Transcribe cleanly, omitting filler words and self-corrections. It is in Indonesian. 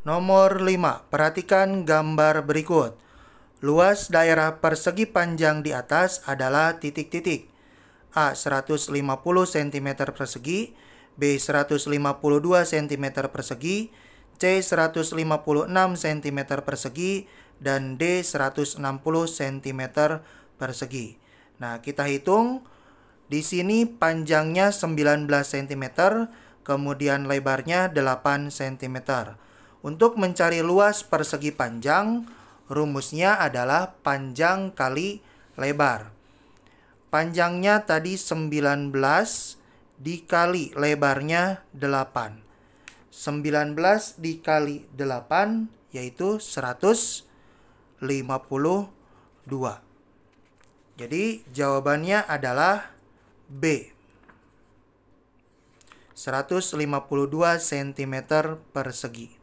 Nomor 5. Perhatikan gambar berikut. Luas daerah persegi panjang di atas adalah titik-titik. A. 150 cm persegi, B. 152 cm persegi, C. 156 cm persegi, dan D. 160 cm persegi. Nah, kita hitung. Di sini panjangnya 19 cm, kemudian lebarnya 8 cm. Untuk mencari luas persegi panjang, rumusnya adalah panjang kali lebar. Panjangnya tadi 19 dikali lebarnya 8. 19 dikali 8 yaitu 152. Jadi jawabannya adalah B. 152 cm persegi.